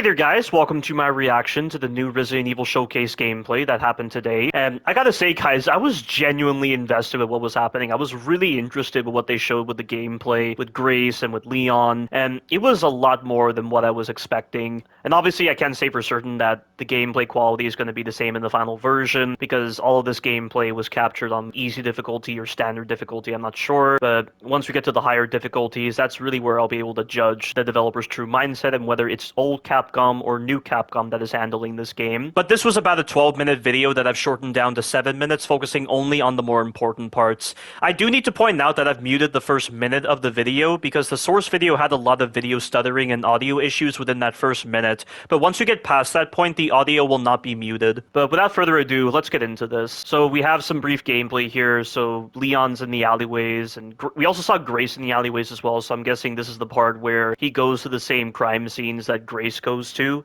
Hey there guys, welcome to my reaction to the new Resident Evil Showcase gameplay that happened today. And I gotta say guys, I was genuinely invested with what was happening. I was really interested with what they showed with the gameplay, with Grace and with Leon, and it was a lot more than what I was expecting. And obviously I can't say for certain that the gameplay quality is going to be the same in the final version, because all of this gameplay was captured on easy difficulty or standard difficulty, I'm not sure. But once we get to the higher difficulties, that's really where I'll be able to judge the developer's true mindset and whether it's old Capcom or new Capcom that is handling this game. But this was about a 12-minute video that I've shortened down to 7 minutes, focusing only on the more important parts. I do need to point out that I've muted the first minute of the video because the source video had a lot of video stuttering and audio issues within that first minute, but once you get past that point, the audio will not be muted. But without further ado, let's get into this. So we have some brief gameplay here. So Leon's in the alleyways, and we also saw Grace in the alleyways as well, so I'm guessing this is the part where he goes to the same crime scenes that Grace goes to.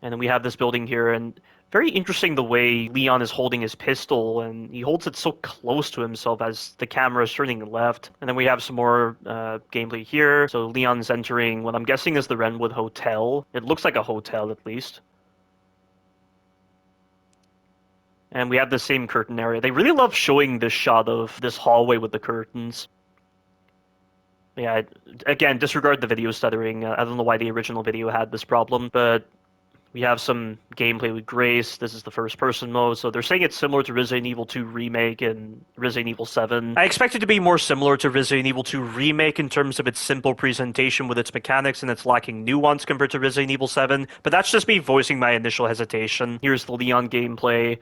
And then we have this building here, and very interesting the way Leon is holding his pistol, and he holds it so close to himself as the camera is turning left. And then we have some more gameplay here. So Leon's entering what I'm guessing is the Renwood Hotel. It looks like a hotel, at least. And we have the same curtain area. They really love showing this shot of this hallway with the curtains. Yeah, again, disregard the video stuttering. I don't know why the original video had this problem, but we have some gameplay with Grace. This is the first-person mode, so they're saying it's similar to Resident Evil 2 Remake and Resident Evil 7. I expect it to be more similar to Resident Evil 2 Remake in terms of its simple presentation with its mechanics and its lacking nuance compared to Resident Evil 7, but that's just me voicing my initial hesitation. Here's the Leon gameplay.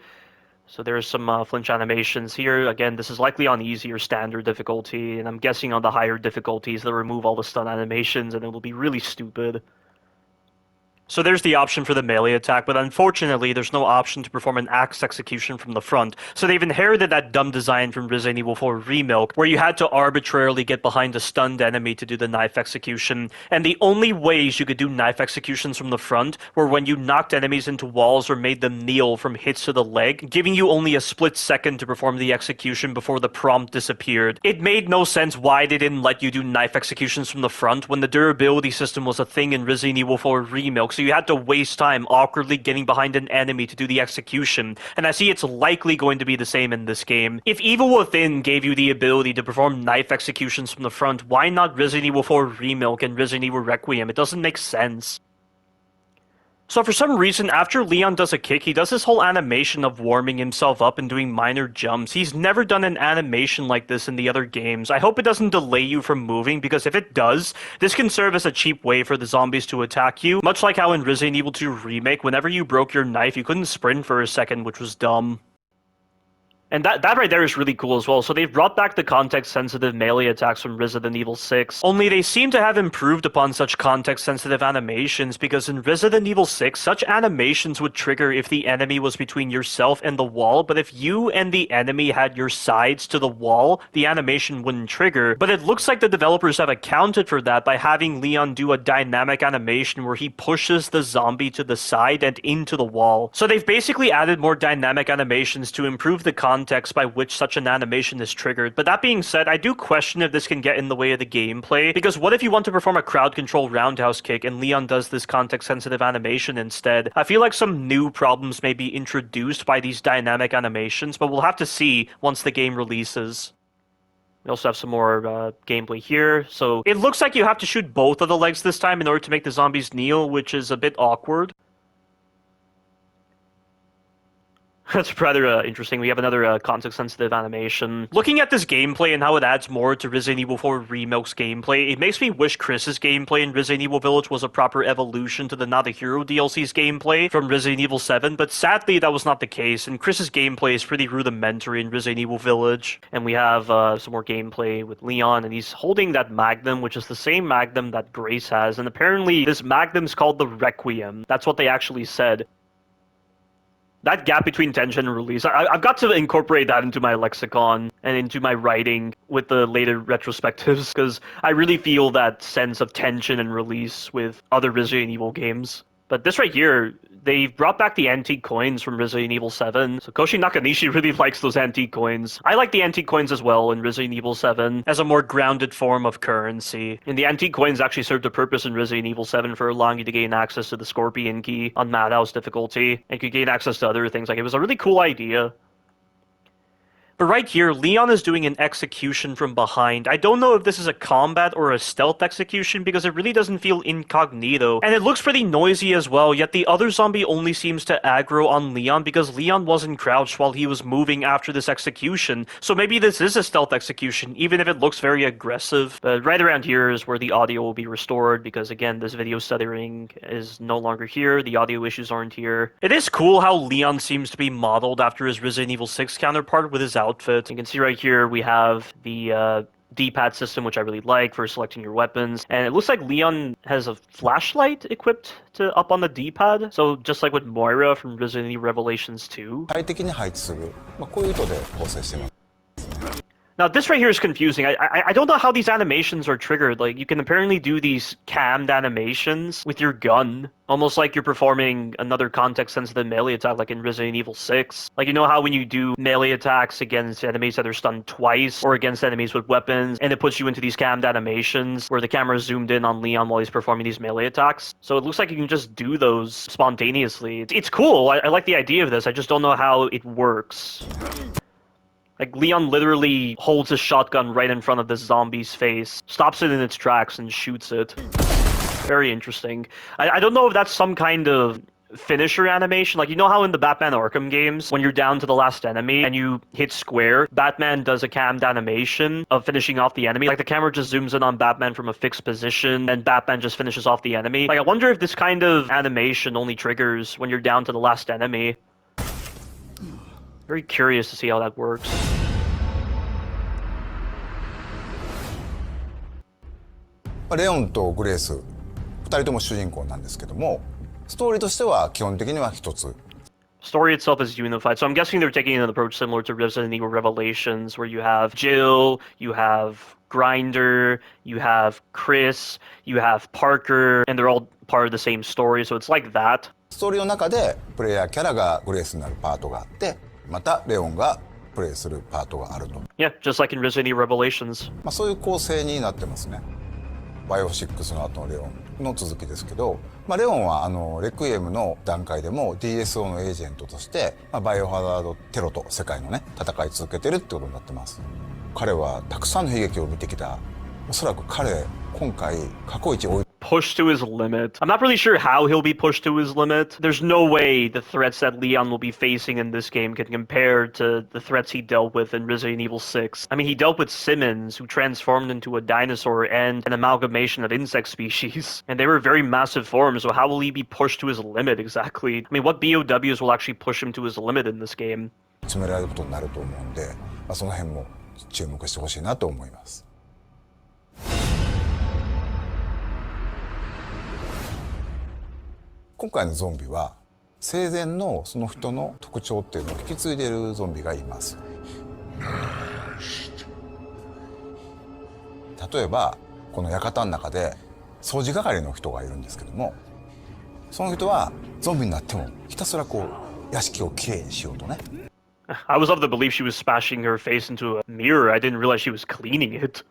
So there's some flinch animations here. Again, this is likely on easy or standard difficulty, and I'm guessing on the higher difficulties they'll remove all the stun animations and it'll be really stupid. So there's the option for the melee attack, but unfortunately there's no option to perform an axe execution from the front. So they've inherited that dumb design from Resident Evil 4 Remake, where you had to arbitrarily get behind a stunned enemy to do the knife execution. And the only ways you could do knife executions from the front were when you knocked enemies into walls or made them kneel from hits to the leg, giving you only a split second to perform the execution before the prompt disappeared. It made no sense why they didn't let you do knife executions from the front when the durability system was a thing in Resident Evil 4 Remake, so you had to waste time awkwardly getting behind an enemy to do the execution, and I see it's likely going to be the same in this game. If Evil Within gave you the ability to perform knife executions from the front, why not Resident Evil 4 Remake and Resident Evil Requiem? It doesn't make sense. So for some reason, after Leon does a kick, he does this whole animation of warming himself up and doing minor jumps. He's never done an animation like this in the other games. I hope it doesn't delay you from moving, because if it does, this can serve as a cheap way for the zombies to attack you. Much like how in Resident Evil 2 Remake, whenever you broke your knife, you couldn't sprint for a second, which was dumb. And that right there is really cool as well. So they've brought back the context-sensitive melee attacks from Resident Evil 6. Only they seem to have improved upon such context-sensitive animations, because in Resident Evil 6, such animations would trigger if the enemy was between yourself and the wall, but if you and the enemy had your sides to the wall, the animation wouldn't trigger. But it looks like the developers have accounted for that by having Leon do a dynamic animation where he pushes the zombie to the side and into the wall. So they've basically added more dynamic animations to improve the context by which such an animation is triggered. But that being said, I do question if this can get in the way of the gameplay, because what if you want to perform a crowd control roundhouse kick and Leon does this context sensitive animation instead? I feel like some new problems may be introduced by these dynamic animations, but we'll have to see once the game releases. We also have some more gameplay here. So it looks like you have to shoot both of the legs this time in order to make the zombies kneel, which is a bit awkward. That's rather interesting. We have another context-sensitive animation. Looking at this gameplay and how it adds more to Resident Evil 4 Remake's gameplay, it makes me wish Chris's gameplay in Resident Evil Village was a proper evolution to the Not a Hero DLC's gameplay from Resident Evil 7, but sadly that was not the case, and Chris's gameplay is pretty rudimentary in Resident Evil Village. And we have some more gameplay with Leon, and he's holding that Magnum, which is the same Magnum that Grace has, and apparently this Magnum's called the Requiem. That's what they actually said. That gap between tension and release, I've got to incorporate that into my lexicon and into my writing with the later retrospectives, because I really feel that sense of tension and release with other Resident Evil games. But this right here, They brought back the antique coins from Resident Evil 7. So Koshi Nakanishi really likes those antique coins. I like the antique coins as well in Resident Evil 7 as a more grounded form of currency. And the antique coins actually served a purpose in Resident Evil 7 for allowing you to gain access to the Scorpion Key on Madhouse difficulty, and could gain access to other things. Like, it was a really cool idea. But right here, Leon is doing an execution from behind. I don't know if this is a combat or a stealth execution because it really doesn't feel incognito. And it looks pretty noisy as well, yet the other zombie only seems to aggro on Leon because Leon wasn't crouched while he was moving after this execution. So maybe this is a stealth execution, even if it looks very aggressive. But right around here is where the audio will be restored because, again, this video stuttering is no longer here. The audio issues aren't here. It is cool how Leon seems to be modeled after his Resident Evil 6 counterpart with his outfit. You can see right here we have the D-pad system, which I really like for selecting your weapons, and it looks like Leon has a flashlight equipped to up on the D-pad, so just like with Moira from Resident Evil Revelations 2. Now, this right here is confusing. I don't know how these animations are triggered. Like, you can apparently do these cammed animations with your gun, almost like you're performing another context-sensitive melee attack, like in Resident Evil 6. Like, you know how when you do melee attacks against enemies that are stunned twice, or against enemies with weapons, and it puts you into these cammed animations where the camera is zoomed in on Leon while he's performing these melee attacks? So it looks like you can just do those spontaneously. It's cool. I like the idea of this. I just don't know how it works. Like, Leon literally holds his shotgun right in front of this zombie's face, stops it in its tracks, and shoots it. Very interesting. I don't know if that's some kind of finisher animation. Like, you know how in the Batman Arkham games, when you're down to the last enemy and you hit square, Batman does a cammed animation of finishing off the enemy. Like, the camera just zooms in on Batman from a fixed position, and Batman just finishes off the enemy. Like, I wonder if this kind of animation only triggers when you're down to the last enemy. Very curious to see how that works. レオンとグレース2人とも主人公なんですけども、ストーリーとしては基本的には一つ。 Story itself is unified, so I'm guessing they're taking an approach similar to Resident Evil Revelations, where you have Jill, you have Grinder, you have Chris, you have Parker, and they're all part of the same story, so it's like that. ストーリーの中でプレイヤーキャラがグレースになるパートがあって、またレオンがプレイするパートがあると。Yeah, just like in Resident Evil Revelations. そういう構成になってますね。バイオ6の後のレオンの続きですけど、レオンはレクイエムの段階でも DSO のエージェントとして、バイオハザードテロと世界のね戦い続けてるってことになってます。彼はたくさんの悲劇を見てきた。おそらく彼今回過去一追い Pushed to his limit. I'm not really sure how he'll be pushed to his limit. There's no way the threats that Leon will be facing in this game can compare to the threats he dealt with in Resident Evil 6. I mean, he dealt with Simmons, who transformed into a dinosaur and an amalgamation of insect species. And they were very massive forms, so how will he be pushed to his limit exactly? I mean, what BOWs will actually push him to his limit in this game? 詰められることになると思うんで、その辺も注目してほしいなと思います。今回のゾンビは生前のその人の特徴っていうのを引き継いでいるゾンビがいます。例えばこの館の中で掃除係の人がいるんですけども、その人はゾンビになってもひたすらこう屋敷をきれいにしようとね。I was of the belief she was smashing her face into a mirror. I didn't realize she was cleaning it.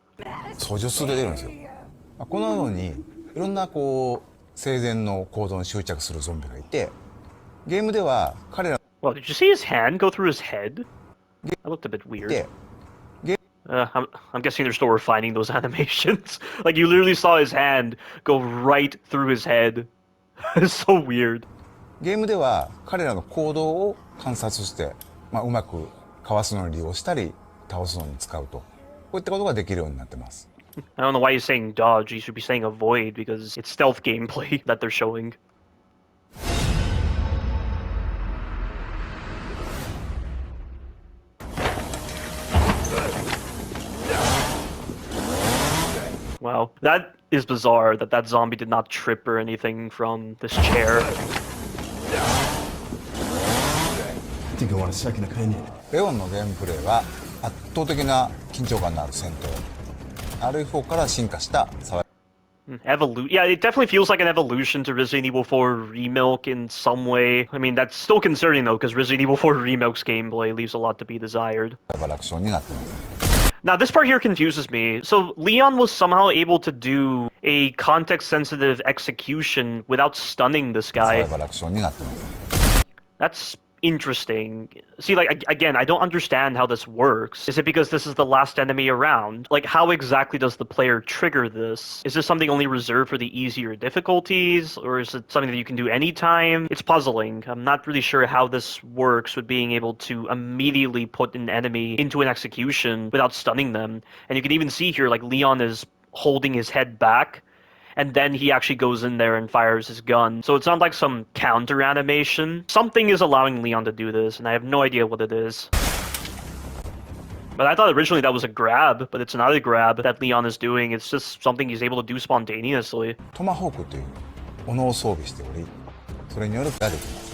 掃除数で出るんですよ。このようにいろんなこう生前の行動に執着するゾンビがいて、ゲームでは彼ら Well, did you see his hand go through his head? That looked a bit weird. I'm guessing they're still refining those animations. Like, you literally saw his hand go right through his head. It's so weird. ゲームでは彼らの行動を観察して、うまくかわすのに利用したり倒すのに使うと、こういったことができるようになってます。I don't know why you're saying dodge. You should be saying avoid because it's stealth gameplay that they're showing. Wow, that is bizarre that zombie did not trip or anything from this chair. I think I want a second opinion. レオンのゲームプレイは圧倒的な緊張感のある戦闘。RE4 から進化した Yeah, it definitely feels like an evolution to Resident Evil 4 Remake in some way. I mean, that's still concerning though, because Resident Evil 4 Remake's gameplay leaves a lot to be desired. サバイバルアクションになってます。 Now, this part here confuses me. So, Leon was somehow able to do a context-sensitive execution without stunning this サバイ guy. バルアクションになってます。 That's interesting. See, like, again, I don't understand how this works. Is it because this is the last enemy around? Like, how exactly does the player trigger this? Is this something only reserved for the easier difficulties? Or is it something that you can do anytime? It's puzzling. I'm not really sure how this works with being able to immediately put an enemy into an execution without stunning them. And you can even see here, like, Leon is holding his head back, and then he actually goes in there and fires his gun. So it's not like some counter animation. Something is allowing Leon to do this, and I have no idea what it is. But I thought originally that was a grab, but it's not a grab that Leon is doing. It's just something he's able to do spontaneously. トマホークという斧を装備しており、それによるができます。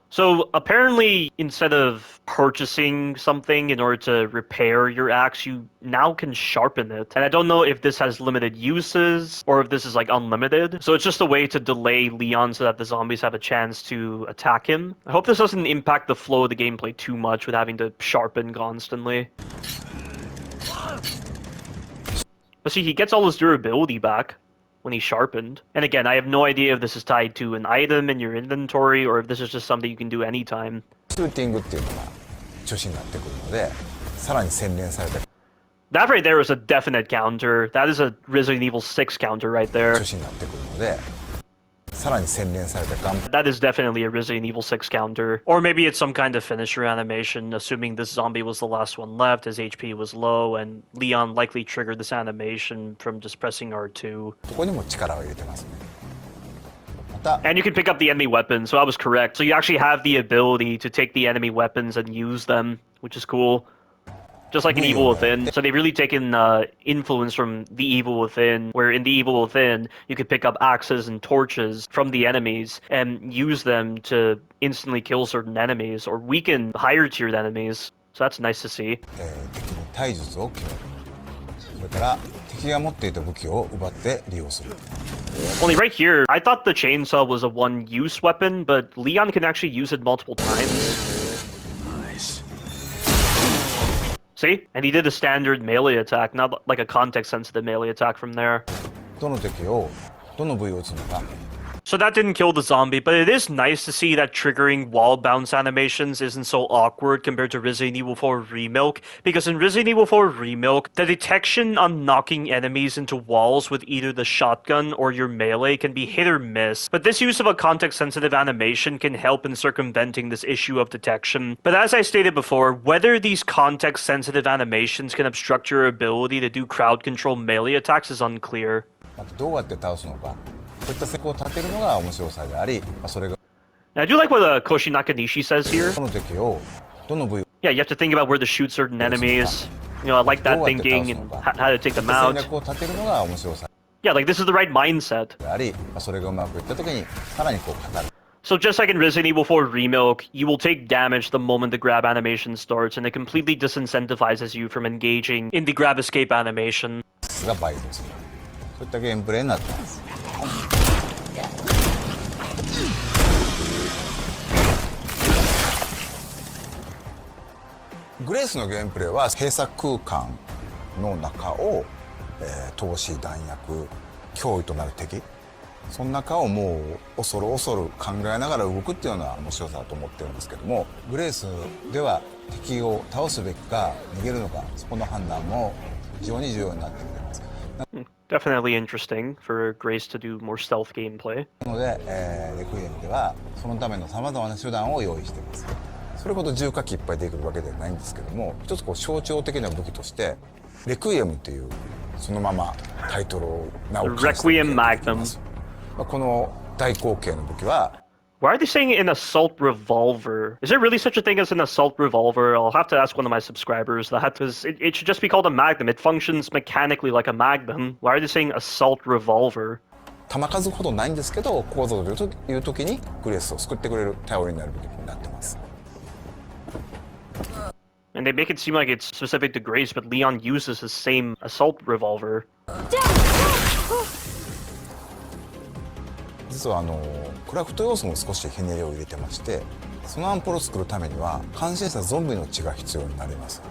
So apparently, instead of purchasing something in order to repair your axe, you now can sharpen it. And I don't know if this has limited uses or if this is like unlimited. So it's just a way to delay Leon so that the zombies have a chance to attack him. I hope this doesn't impact the flow of the gameplay too much with having to sharpen constantly. But see, he gets all his durability back when he's sharpened. And again, I have no idea if this is tied to an item in your inventory or if this is just something you can do anytime. シューティングっていうのが中心になってくるので、さらに洗練された That right there is a definite counter. That is a Resident Evil 6 counter right there. 中心になってくるので、さらに洗練されたガン That is definitely a Resident Evil 6 counter. Or maybe it's some kind of finisher animation, assuming this zombie was the last one left, his HP was low, and Leon likely triggered this animation from just pressing R2. ここにも力を入れてますね。また And you can pick up the enemy weapons, so I was correct. So you actually have the ability to take the enemy weapons and use them, which is cool. Just like in Evil Within. So they've really taken influence from the Evil Within, where in the Evil Within, you could pick up axes and torches from the enemies and use them to instantly kill certain enemies or weaken higher tiered enemies. So that's nice to see. 敵に体術を決める。それから敵が持っていた武器を奪って利用する。 Only right here, I thought the chainsaw was a one-use weapon, but Leon can actually use it multiple times. Nice. See? And he did a standard melee attack, not like a context-sensitive melee attack from there. どの敵をどの部位を撃つのか So that didn't kill the zombie, but it is nice to see that triggering wall bounce animations isn't so awkward compared to Resident Evil 4 Remake, because in Resident Evil 4 Remake, the detection on knocking enemies into walls with either the shotgun or your melee can be hit or miss, but this use of a context-sensitive animation can help in circumventing this issue of detection. But as I stated before, whether these context-sensitive animations can obstruct your ability to do crowd control melee attacks is unclear. またどうやって倒すのかそういった戦法を立てるのが面白さであり、それが And I do like what Koshi Nakanishi says here. この敵をどの部位を Yeah, you have to think about where to shoot certain enemies. You know, I like that thinking and how to take them 戦 out. 略を立てるのが面白さ Yeah, like this is the right mindset. であり、それがうまくいった時にさらにこう語る So just like in Resident Evil 4 Remake, you will take damage the moment the grab animation starts, and it completely disincentivizes you from engaging in the grab escape animation. が倍増するそういったゲームプレイになっています。グレースのゲームプレイは閉鎖空間の中を、投資弾薬脅威となる敵その中をもう恐る恐る考えながら動くっていうのが面白さだと思ってるんですけどもグレースでは敵を倒すべきか逃げるのかそこの判断も非常に重要になってきています。 Definitely interesting for Grace to do more stealth gameplay. なので、レクイエムではそのためのさまざまな手段を用意しています。それほど重火器いっぱい出てくるわけではないんですけども一つこう象徴的な武器としてレクイエムというそのままタイトルを名を冠した武器が出てきます。この大口径の武器は Why are they saying an assault revolver? Is there really such a thing as an assault revolver? I'll have to ask one of my subscribers that, because it should just be called a magnum. It functions mechanically like a magnum. Why are they saying assault revolver? 弾数ほどないんですけどここぞという時にグレースを救ってくれる頼りになる武器になってます。 And they make it seem like it's specific to Grace, but Leon uses the same assault revolver. 実はクラフト要素も少しひねりを入れてまして、そのアンポルを作るためには完成したゾンビの血が必要になります。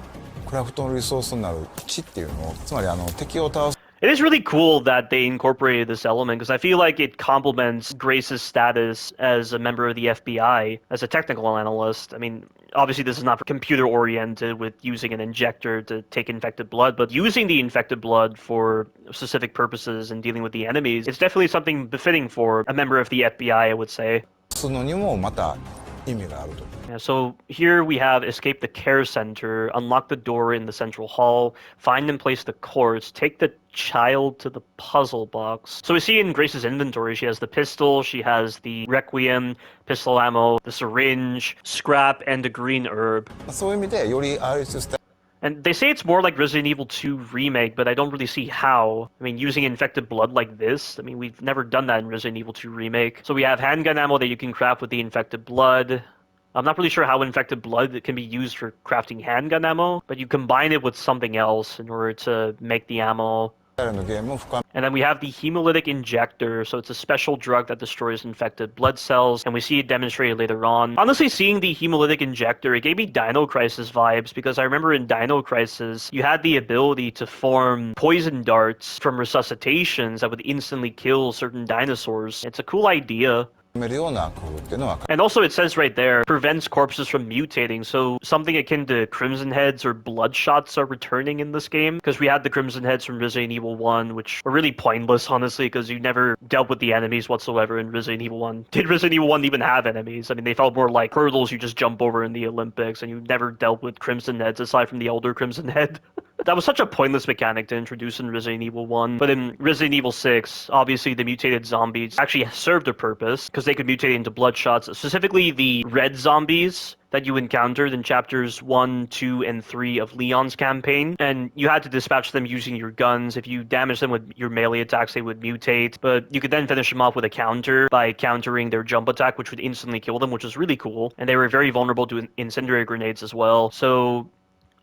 クラフトのリソースになる血っていうのを、つまり敵を倒す It is really cool that they incorporated this element because I feel like it complements Grace's status as a member of the FBI, as a technical analyst. I mean, obviously this is not computer oriented with using an injector to take infected blood, but using the infected blood for specific purposes and dealing with the enemies, it's definitely something befitting for a member of the FBI, I would say. のにもまた意味があると。 Yeah, so here we have escape the care center, unlock the door in the central hall, find and place the corpse, take the child to the puzzle box. So we see in Grace's inventory, she has the pistol, she has the requiem, pistol ammo, the syringe, scrap, and a green herb. そういう意味でより RS スタイ And they say it's more like Resident Evil 2 Remake, but I don't really see how. I mean, using infected blood like this, I mean, we've never done that in Resident Evil 2 Remake. So we have handgun ammo that you can craft with the infected blood. I'm not really sure how infected blood can be used for crafting handgun ammo, but you combine it with something else in order to make the ammo. ルのゲームを深め And then we have the hemolytic injector, so it's a special drug that destroys infected blood cells, and we see it demonstrated later on. Honestly, seeing the hemolytic injector, it gave me Dino Crisis vibes, because I remember in Dino Crisis, you had the ability to form poison darts from resuscitations that would instantly kill certain dinosaurs. It's a cool idea. るような工夫っていうのは And also it says right there, prevents corpses from mutating, so something akin to Crimson Heads or Bloodshots are returning in this game, because we had the Crimson Heads from Resident Evil 1, which were really pointless, honestly, because you never dealt with the enemies whatsoever in Resident Evil 1. Did Resident Evil 1 even have enemies? I mean, they felt more like hurdles you just jump over in the Olympics, and you never dealt with Crimson Heads aside from the Elder Crimson Head. That was such a pointless mechanic to introduce in Resident Evil 1. But in Resident Evil 6, obviously the mutated zombies actually served a purpose, because they could mutate into Bloodshots, specifically the red zombies that you encountered in chapters 1, 2, and 3 of Leon's campaign, and you had to dispatch them using your guns. If you damaged them with your melee attacks, they would mutate, but you could then finish them off with a counter by countering their jump attack, which would instantly kill them, which was really cool, and they were very vulnerable to incendiary grenades as well. So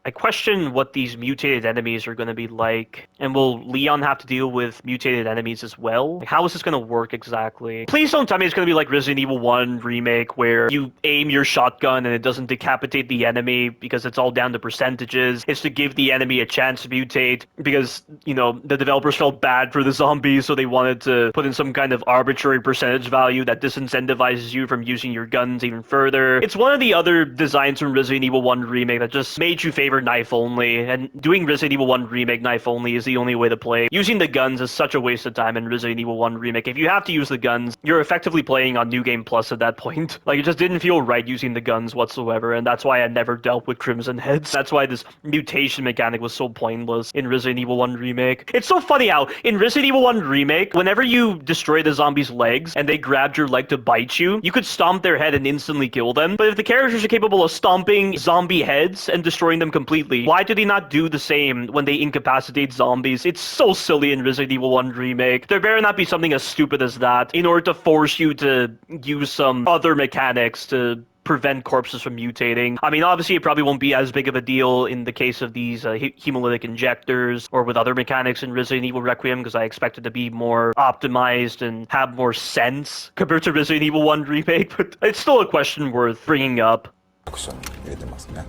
I question what these mutated enemies are going to be like, and will Leon have to deal with mutated enemies as well? Like, how is this going to work exactly? Please don't tell me it's going to be like Resident Evil 1 Remake, where you aim your shotgun and it doesn't decapitate the enemy because it's all down to percentages. It's to give the enemy a chance to mutate because, you know, the developers felt bad for the zombies, so they wanted to put in some kind of arbitrary percentage value that disincentivizes you from using your guns even further. It's one of the other designs from Resident Evil 1 Remake that just made you favor knife only, and doing Resident Evil 1 Remake knife only is the only way to play. Using the guns is such a waste of time in Resident Evil 1 Remake. If you have to use the guns, you're effectively playing on New Game Plus at that point. Like, it just didn't feel right using the guns whatsoever, and that's why I never dealt with Crimson Heads. That's why this mutation mechanic was so pointless in Resident Evil 1 Remake. It's so funny how, in Resident Evil 1 Remake, whenever you destroy the zombie's legs and they grabbed your leg to bite you, you could stomp their head and instantly kill them. But if the characters are capable of stomping zombie heads and destroying them completely, why do they not do the same when they incapacitate zombies? It's so silly in Resident Evil 1 Remake. There better not be something as stupid as that in order to force you to use some other mechanics to prevent corpses from mutating. I mean, obviously it probably won't be as big of a deal in the case of these hemolytic injectors or with other mechanics in Resident Evil Requiem, because I expect it to be more optimized and have more sense compared to Resident Evil 1 Remake, but it's still a question worth bringing up. アクションに入れてますね。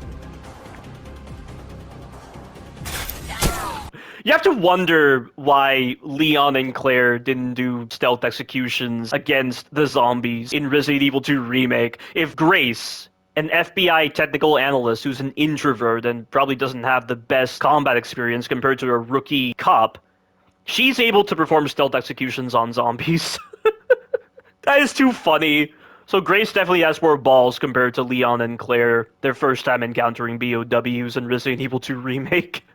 You have to wonder why Leon and Claire didn't do stealth executions against the zombies in Resident Evil 2 Remake. If Grace, an FBI technical analyst who's an introvert and probably doesn't have the best combat experience compared to a rookie cop, she's able to perform stealth executions on zombies. That is too funny. So Grace definitely has more balls compared to Leon and Claire, their first time encountering BOWs in Resident Evil 2 Remake.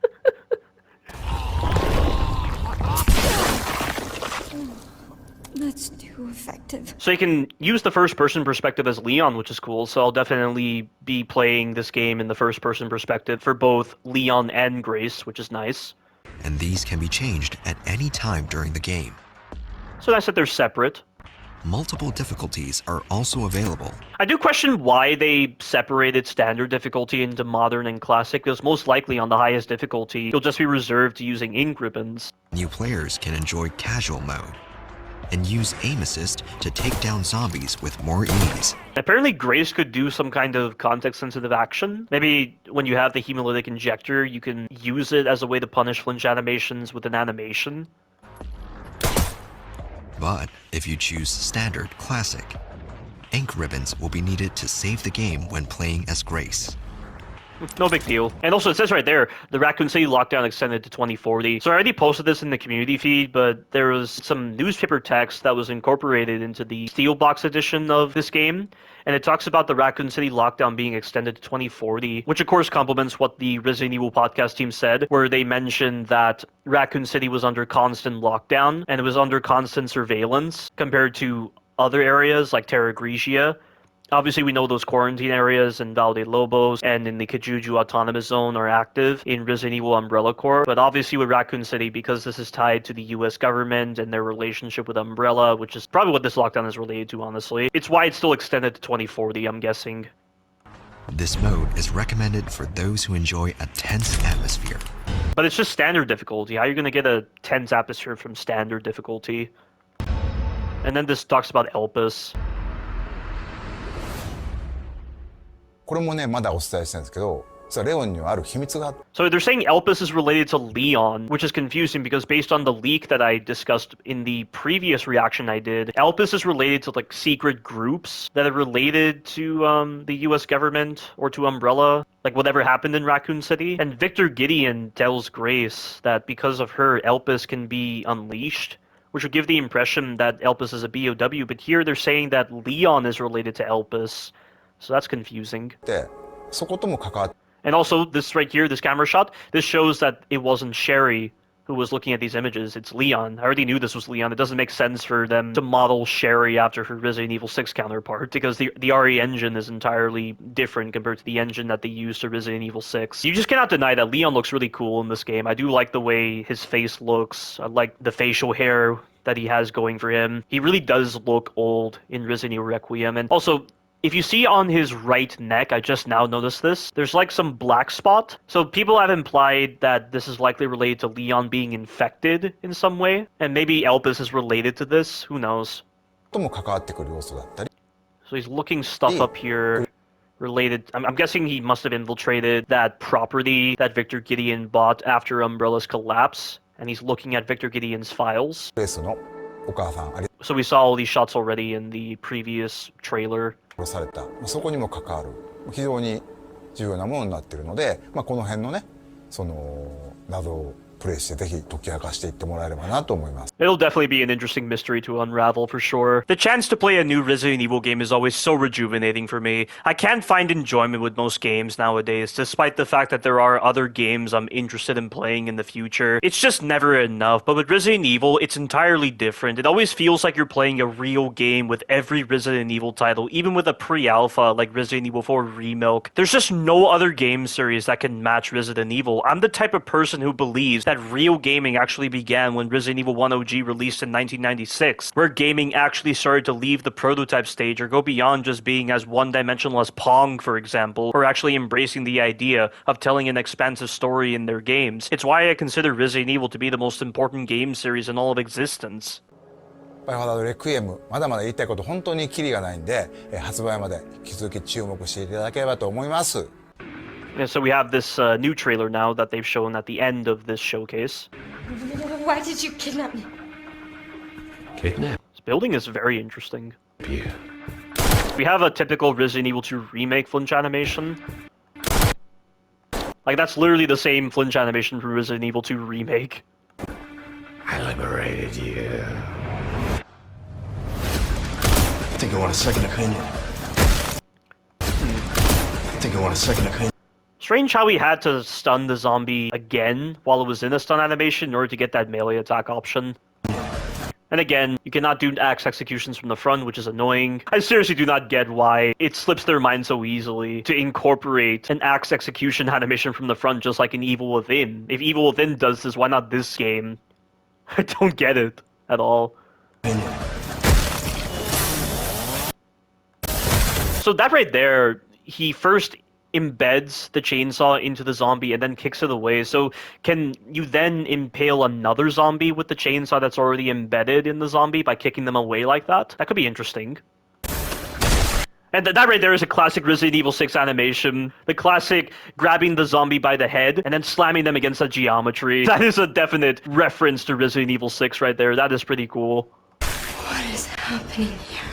That's too effective. So you can use the first-person perspective as Leon, which is cool, so I'll definitely be playing this game in the first-person perspective for both Leon and Grace, which is nice. And these can be changed at any time during the game. So nice that they're separate. multiple difficulties are also available. I do question why they separated standard difficulty into modern and classic, because most likely on the highest difficulty, you'll just be reserved to using ink ribbons. New players can enjoy casual mode and use aim assist to take down zombies with more ease. Apparently Grace could do some kind of context-sensitive action. Maybe when you have the hemolytic injector, you can use it as a way to punish flinch animations with an animation. But if you choose Standard Classic, ink ribbons will be needed to save the game when playing as Grace. No big deal. And also, it says right there, the Raccoon City lockdown extended to 2040. So I already posted this in the community feed, but there was some newspaper text that was incorporated into the Steelbox edition of this game. And it talks about the Raccoon City lockdown being extended to 2040, which of course complements what the Resident Evil podcast team said, where they mentioned that Raccoon City was under constant lockdown and it was under constant surveillance compared to other areas like Terra Grigia. Obviously, we know those quarantine areas in Val de Lobos and in the Kajuju Autonomous Zone are active in Resident Evil Umbrella Corps. But obviously with Raccoon City, because this is tied to the US government and their relationship with Umbrella, which is probably what this lockdown is related to, honestly, it's why it's still extended to 2040, I'm guessing. This mode is recommended for those who enjoy a tense atmosphere. But it's just standard difficulty. How are you going to get a tense atmosphere from standard difficulty? And then this talks about Elpis. これもねまだお伝えしたいんですけど、実はレオンにはある秘密があって。 So they're saying Elpis is related to Leon, which is confusing because based on the leak that I discussed in the previous reaction I did, Elpis is related to like secret groups that are related to the US government or to Umbrella, like whatever happened in Raccoon City. And Victor Gideon tells Grace that because of her, Elpis can be unleashed, which would give the impression that Elpis is a BOW, but here they're saying that Leon is related to Elpis. So that's confusing. でそことも関わって。 And also, this right here, this camera shot, this shows that it wasn't Sherry who was looking at these images. It's Leon. I already knew this was Leon. It doesn't make sense for them to model Sherry after her Resident Evil 6 counterpart because the RE engine is entirely different compared to the engine that they used to Resident Evil 6. You just cannot deny that Leon looks really cool in this game. I do like the way his face looks. I like the facial hair that he has going for him. He really does look old in Resident Evil Requiem. And also, if you see on his right neck, I just now noticed this, there's like some black spot. So people have implied that this is likely related to Leon being infected in some way. And maybe Elpis is related to this. Who knows? とも関わってくる要素だったり。 So he's looking stuff up here related. I'm guessing he must have infiltrated that property that Victor Gideon bought after Umbrella's collapse. And he's looking at Victor Gideon's files. レースのお母さんあり So we saw all these shots already in the previous trailer. 殺された、そこにも関わる非常に重要なものになっているので、この辺のねその謎をプレイしてぜひ解き明かしていってもらえればなと思います。 It'll definitely be an interesting mystery to unravel for sure. The chance to play a new Resident Evil game is always so rejuvenating for me. I can't find enjoyment with most games nowadays, despite the fact that there are other games I'm interested in playing in the future. It's just never enough, but with Resident Evil, it's entirely different. It always feels like you're playing a real game with every Resident Evil title, even with a pre-alpha like Resident Evil 4 Remilk. There's just no other game series that can match Resident Evil. I'm the type of person who believes that real gaming actually began when Resident Evil 1 OG released in 1996, where gaming actually started to leave the prototype stage or go beyond just being as one-dimensional as Pong, for example, or actually embracing the idea of telling an expansive story in their games. It's why I consider Resident Evil to be the most important game series in all of existence. バイオハザードレクイエムまだまだ言いたいこと本当にキリがないんで、発売まで引き続き注目していただければと思います。 Yeah, so we have this new trailer now that they've shown at the end of this showcase. Why did you kidnap me? Kidnap This building is very interesting. you. We have a typical Resident Evil 2 remake flinch animation. Like, that's literally the same flinch animation from Resident Evil 2 remake. I liberated you. I think I want a second opinion. I think I want a second opinion. Strange how we had to stun the zombie again while it was in a stun animation in order to get that melee attack option. And again, you cannot do axe executions from the front, which is annoying. I seriously do not get why it slips their mind so easily to incorporate an axe execution animation from the front just like in Evil Within. If Evil Within does this, why not this game? I don't get it at all. Opinion. So that right there, he first embeds the chainsaw into the zombie and then kicks it away. So can you then impale another zombie with the chainsaw that's already embedded in the zombie by kicking them away like that? That could be interesting. And that right there is a classic Resident Evil 6 animation. The classic grabbing the zombie by the head and then slamming them against the geometry. That is a definite reference to Resident Evil 6 right there. That is pretty cool. What is happening here?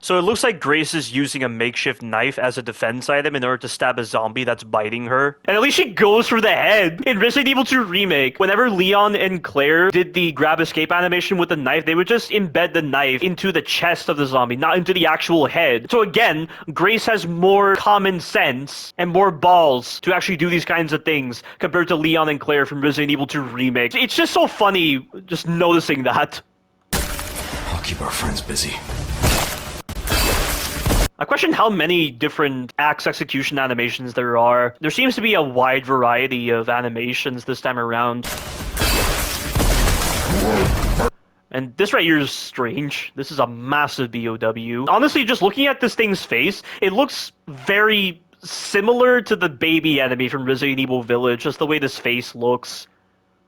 So it looks like Grace is using a makeshift knife as a defense item in order to stab a zombie that's biting her. And at least she goes for the head. In Resident Evil 2 Remake, whenever Leon and Claire did the grab escape animation with the knife, they would just embed the knife into the chest of the zombie, not into the actual head. So again, Grace has more common sense and more balls to actually do these kinds of things compared to Leon and Claire from Resident Evil 2 Remake. It's just so funny just noticing that. I'll keep our friends busy. I question how many different axe execution animations there are. There seems to be a wide variety of animations this time around. And this right here is strange. This is a massive BOW. Honestly, just looking at this thing's face, it looks very similar to the baby enemy from Resident Evil Village, just the way this face looks.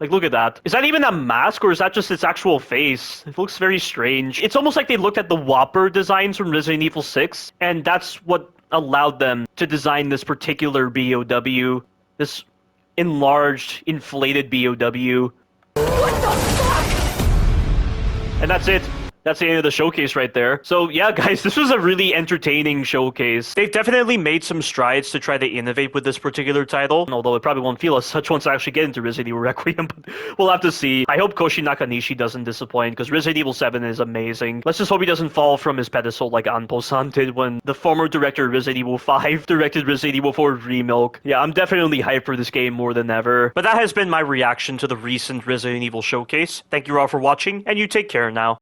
Like, look at that. Is that even a mask, or is that just its actual face? It looks very strange. It's almost like they looked at the Whopper designs from Resident Evil 6, and that's what allowed them to design this particular BOW. This enlarged, inflated BOW. What the fuck? And that's it. That's the end of the showcase right there. So yeah, guys, this was a really entertaining showcase. They've definitely made some strides to try to innovate with this particular title, although it probably won't feel as such once I actually get into Resident Evil Requiem, but we'll have to see. I hope Koshi Nakanishi doesn't disappoint, because Resident Evil 7 is amazing. Let's just hope he doesn't fall from his pedestal like Anpo-san did when the former director of Resident Evil 5 directed Resident Evil 4 Remake. Yeah, I'm definitely hyped for this game more than ever. But that has been my reaction to the recent Resident Evil showcase. Thank you all for watching, and you take care now.